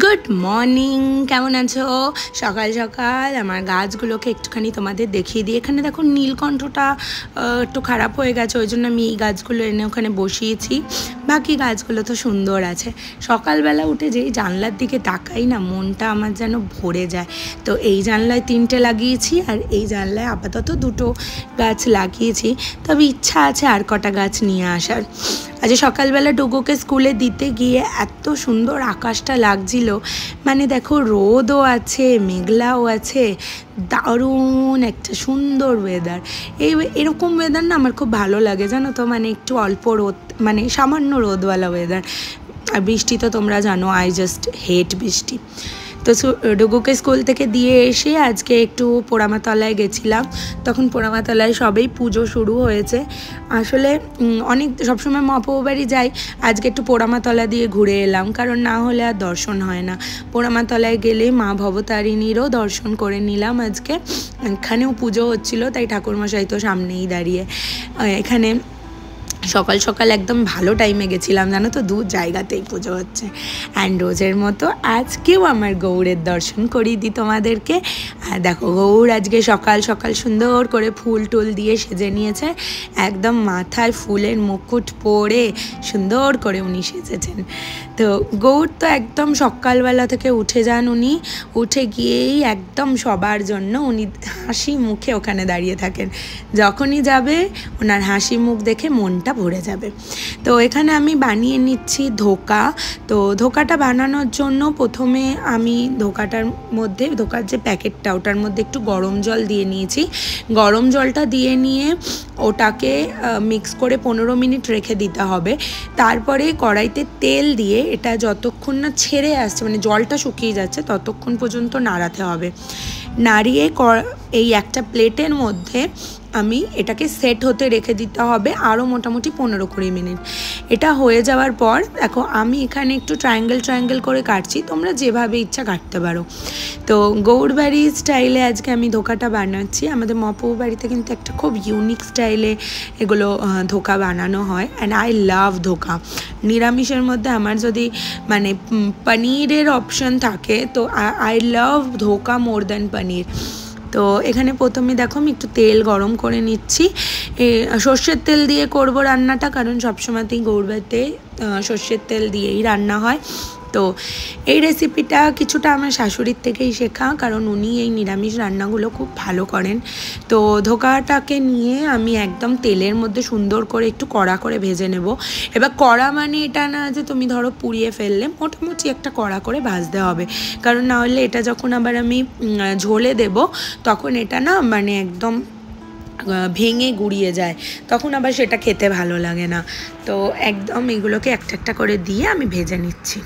Good morning, কেমন আছো? সকাল সকাল আমার গাছগুলোকে একটুখানি তোমাদের দেখিয়ে দিই। এখানে দেখো নীলকণ্ঠটা একটু খারাপ হয়ে গেছে, ওই জন্য আমি এই গাছগুলো এনে ওখানে বসিয়েছি। বাকি গাছগুলো তো সুন্দর আছে। সকালবেলা উঠে যেই জানলার দিকে তাকাই না, মনটা আমার যেন ভরে যায়। তো এই জানলায় 3টে লাগিয়েছি আর এই জানলায় আপাতত 2টো গাছ লাগিয়েছি, তবে ইচ্ছা আছে আর কটা গাছ নিয়ে আসার। আজ সকালবেলা ডোগোকে স্কুলে দিতে গিয়ে এত সুন্দর আকাশটা লাগছিল, মানে দেখো রোদও আছে, মেঘলাও আছে, দারুণ একটা সুন্দর ওয়েদার। এরকম ওয়েদার না আমার খুব ভালো লাগে, জানো তো, মানে একটু অল্প রোদ, মানে সামান্য রোদওয়ালা ওয়েদার। আর বৃষ্টি তো তোমরা জানো, আই জাস্ট হেট বৃষ্টি। তো ডুগুকে স্কুল থেকে দিয়ে এসে আজকে একটু পোড়ামাতলায় গেছিলাম। তখন পোড়ামাতলায় সবেই পুজো শুরু হয়েছে। আসলে অনেক সবসময় মহাপ্রভু বাড়ি যাই, আজকে একটু পোড়ামাতলা দিয়ে ঘুরে এলাম, কারণ না হলে আর দর্শন হয় না। পোড়ামাতলায় গেলে মা ভবতারিণীরও দর্শন করে নিলাম আজকে। এখানেও পুজো হচ্ছিল, তাই ঠাকুরমশাই তো সামনেই দাঁড়িয়ে। এখানে সকাল সকাল একদম ভালো টাইমে গেছিলাম, জানো তো, 2 জায়গাতেই পুজো হচ্ছে। অ্যান্ড রোজের মতো আজকেও আমার গৌড়ের দর্শন করিয়ে দিই তোমাদেরকে। আর দেখো গৌড় আজকে সকাল সকাল সুন্দর করে ফুল টুল দিয়ে সেজে নিয়েছে, একদম মাথায় ফুলের মুকুট পরে সুন্দর করে উনি সেজেছেন। তো গৌড় তো একদম সকালবেলা থেকে উঠে যান উনি, উঠে গিয়েই একদম সবার জন্য উনি হাসি মুখে ওখানে দাঁড়িয়ে থাকেন। যখনই যাবে ওনার হাসি মুখ দেখে মনটা ভরে যাবে। তো এখানে আমি বানিয়ে নিচ্ছি ধোকা। তো ধোকাটা বানানোর জন্য প্রথমে আমি ধোকার যে প্যাকেটটা, ওটার মধ্যে একটু গরম জল দিয়ে নিয়েছি। গরম জলটা দিয়ে নিয়ে ওটাকে মিক্স করে 15 মিনিট রেখে দিতে হবে। তারপরে কড়াইতে তেল দিয়ে এটা যতক্ষণ না ছেড়ে আসছে, মানে জলটা শুকিয়ে যাচ্ছে, ততক্ষণ পর্যন্ত নাড়াতে হবে। নাড়িয়ে এই একটা প্লেটের মধ্যে আমি এটাকে সেট হতে রেখে দিতে হবে আরও মোটামুটি 15-20 মিনিট। এটা হয়ে যাওয়ার পর দেখো আমি এখানে একটু ট্রায়াঙ্গেল করে কাটছি, তোমরা যেভাবে ইচ্ছা কাটতে পারো। তো গৌড়বাড়ি স্টাইলে আজকে আমি ধোকাটা বানাচ্ছি। আমাদের মহাপ্রভু বাড়িতে কিন্তু একটা খুব ইউনিক স্টাইলে এগুলো ধোকা বানানো হয়, অ্যান্ড আই লাভ ধোকা। নিরামিষের মধ্যে আমার যদি মানে পনিরের অপশন থাকে তো আই লাভ ধোকা মোর দ্যান পনির। তো এখানে প্রথমে দেখো আমি একটু তেল গরম করে নিচ্ছি। সর্ষের তেল দিয়ে করব রান্নাটা, কারণ সবসময়তেই গৌড়বাড়িতে সর্ষের তেল দিয়েই রান্না হয়। তো এই রেসিপিটা কিছুটা আমার শাশুড়ির থেকেই শেখা, কারণ উনি এই নিরামিষ রান্নাগুলো খুব ভালো করেন। তো ধোকাটাকে নিয়ে আমি একদম তেলের মধ্যে সুন্দর করে একটু কড়া করে ভেজে নেব। এবার কড়া মানে এটা না যে তুমি ধরো পুড়িয়ে ফেললে, মোটামুটি একটা কড়া করে ভাজতে হবে, কারণ না হলে এটা যখন আবার আমি ঝোলে দেব তখন এটা না মানে একদম ভেঙে গুড়িয়ে যায়, তখন আবার সেটা খেতে ভালো লাগে না। তো একদম এগুলোকে একটা একটা করে দিয়ে আমি ভেজে নিচ্ছি।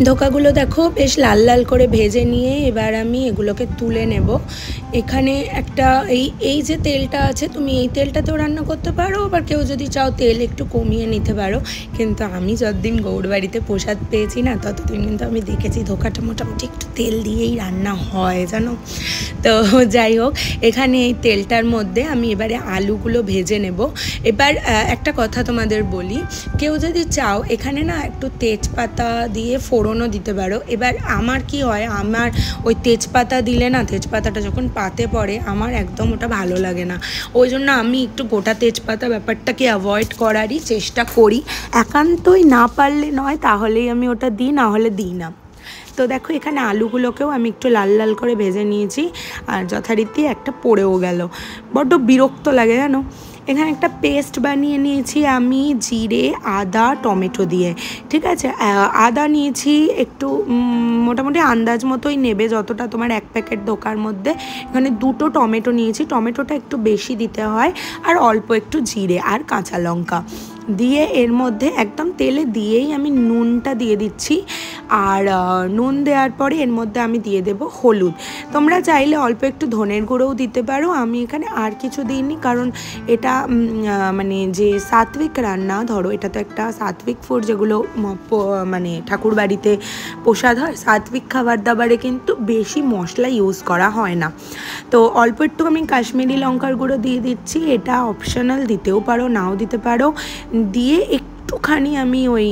ধোকাগুলো দেখো বেশ লাল লাল করে ভেজে নিয়ে এবার আমি এগুলোকে তুলে নেব। এখানে একটা এই যে তেলটা আছে, তুমি এই তেলটাতেও রান্না করতে পারো, আবার কেউ যদি চাও তেল একটু কমিয়ে নিতে পারো। কিন্তু আমি যতদিন গৌড় বাড়িতে প্রসাদ পেয়েছি না, ততদিন কিন্তু আমি দেখেছি ধোকাটা মোটামুটি একটু তেল দিয়েই রান্না হয়, জানো তো। যাই হোক, এখানে এই তেলটার মধ্যে আমি এবারে আলুগুলো ভেজে নেব। এবার একটা কথা তোমাদের বলি, কেউ যদি চাও এখানে না একটু তেজপাতা দিয়ে ফোড়নও দিতে পারো। এবার আমার কি হয়, আমার ওই তেজপাতা দিলে না, তেজপাতাটা যখন পাতে পড়ে আমার একদম ওটা ভালো লাগে না। ওই জন্য আমি একটু গোটা তেজপাতা ব্যাপারটাকে অ্যাভয়েড করারই চেষ্টা করি। একান্তই না পারলে নয়, তাহলেই আমি ওটা দিই, না হলে দিই না। তো দেখো এখানে আলুগুলোকেও আমি একটু লাল লাল করে ভেজে নিয়েছি, আর যথারীতি একটা পড়েও গেল, বড্ড বিরক্ত লাগে জানো। এখানে একটা পেস্ট বানিয়ে নিয়েছি আমি জিরে আদা টমেটো দিয়ে, ঠিক আছে। আদা নিয়েছি একটু মোটামুটি আন্দাজ মতোই নেবে, যতটা তোমার এক প্যাকেট ধোকার মধ্যে। এখানে 2টো টমেটো নিয়েছি, টমেটোটা একটু বেশি দিতে হয়, আর অল্প একটু জিরে আর কাঁচা লঙ্কা দিয়ে এর মধ্যে একদম তেলে দিয়েই আমি নুনটা দিয়ে দিচ্ছি। আর নুন দেওয়ার পরে এর মধ্যে আমি দিয়ে দেব হলুদ। তোমরা চাইলে অল্প একটু ধনের গুঁড়োও দিতে পারো, আমি এখানে আর কিছু দিইনি, কারণ এটা মানে যে সাত্বিক রান্না, ধরো এটা তো একটা সাত্বিক ফুড, যেগুলো মানে ঠাকুর বাড়িতে প্রসাদ হয়, সাত্বিক খাবার দাবারে কিন্তু বেশি মশলা ইউজ করা হয় না। তো অল্প একটু আমি কাশ্মীরি লঙ্কার গুঁড়ো দিয়ে দিচ্ছি, এটা অপশনাল, দিতেও পারো নাও দিতে পারো। দিয়ে একটুখানি আমি ওই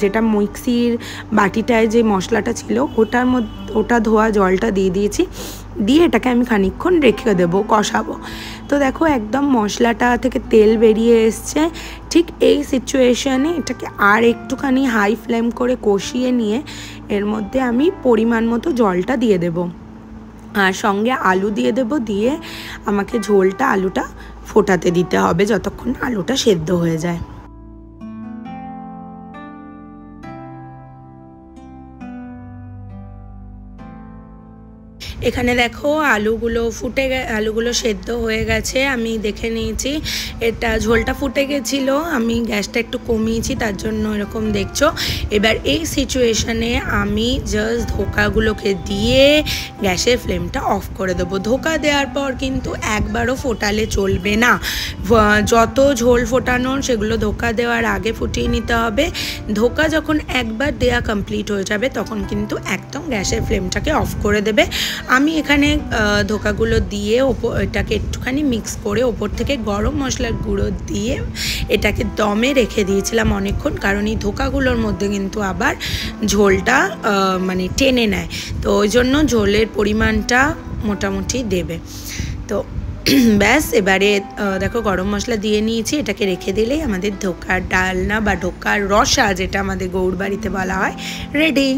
যেটা মিক্সির বাটিটায় যে মশলাটা ছিল ওটার মধ্যে ওটা ধোয়া জলটা দিয়ে দিয়েছি, দিয়ে এটাকে আমি খানিকক্ষণ রেখে দেবো, কষাবো। তো দেখো একদম মশলাটা থেকে তেল বেরিয়ে এসছে। ঠিক এই সিচুয়েশানে এটাকে আর একটুখানি হাই ফ্লেম করে কষিয়ে নিয়ে এর মধ্যে আমি পরিমাণ মতো জলটা দিয়ে দেবো, আর সঙ্গে আলু দিয়ে দেবো। দিয়ে আমাকে আলুটা ফোটাতে দিতে হবে যতক্ষণ আলুটা সেদ্ধ হয়ে যায়। এখানে দেখো আলুগুলো সেদ্ধ হয়ে গেছে, আমি দেখে নিয়েছি। এটা ঝোলটা ফুটে গেছিলো, আমি গ্যাসটা একটু কমিয়েছি, তার জন্য এরকম দেখছো। এবার এই সিচুয়েশানে আমি জাস্ট ধোকাগুলোকে দিয়ে গ্যাসের ফ্লেমটা অফ করে দেবো। ধোকা দেওয়ার পর কিন্তু একবারও ফোটালে চলবে না, যত ঝোল ফোটানোর সেগুলো ধোকা দেওয়ার আগে ফুটিয়ে নিতে হবে। ধোকা যখন একবার দেওয়া কমপ্লিট হয়ে যাবে তখন কিন্তু একদম গ্যাসের ফ্লেমটাকে অফ করে দেবে। আমি এখানে ধোকাগুলো দিয়ে এটাকে একটুখানি মিক্স করে ওপর থেকে গরম মশলার গুঁড়ো দিয়ে এটাকে দমে রেখে দিয়েছিলাম অনেকক্ষণ, কারণ এই ধোকাগুলোর মধ্যে কিন্তু আবার ঝোলটা মানে টেনে নেয়, তো ওই জন্য ঝোলের পরিমাণটা মোটামুটি দেবে। তো ব্যাস, এবারে দেখো গরম মশলা দিয়ে নিয়েছি, এটাকে রেখে দিলেই আমাদের ধোকার ডালনা বা ধোকার রসা, যেটা আমাদের গৌড় বাড়িতে বলা হয়, রেডি।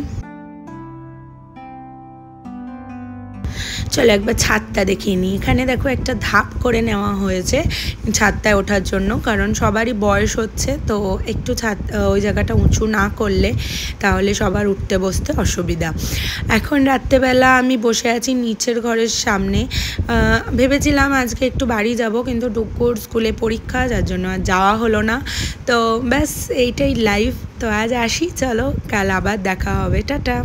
চলো একবার ছাদটা দেখিয়ে নিই। এখানে দেখো একটা ধাপ করে নেওয়া হয়েছে ছাদটায় ওঠার জন্য, কারণ সবারই বয়স হচ্ছে, তো একটু ছাদ ওই জায়গাটা উঁচু না করলে তাহলে সবার উঠতে বসতে অসুবিধা। এখন রাত্রেবেলা আমি বসে আছি নিচের ঘরের সামনে। ভেবেছিলাম আজকে একটু বাড়ি যাব, কিন্তু ডুকুর স্কুলে পরীক্ষা, যার জন্য আর যাওয়া হলো না। তো ব্যাস এইটাই লাইফ। তো আজ আসি, চলো কাল আবার দেখা হবে, টাটা।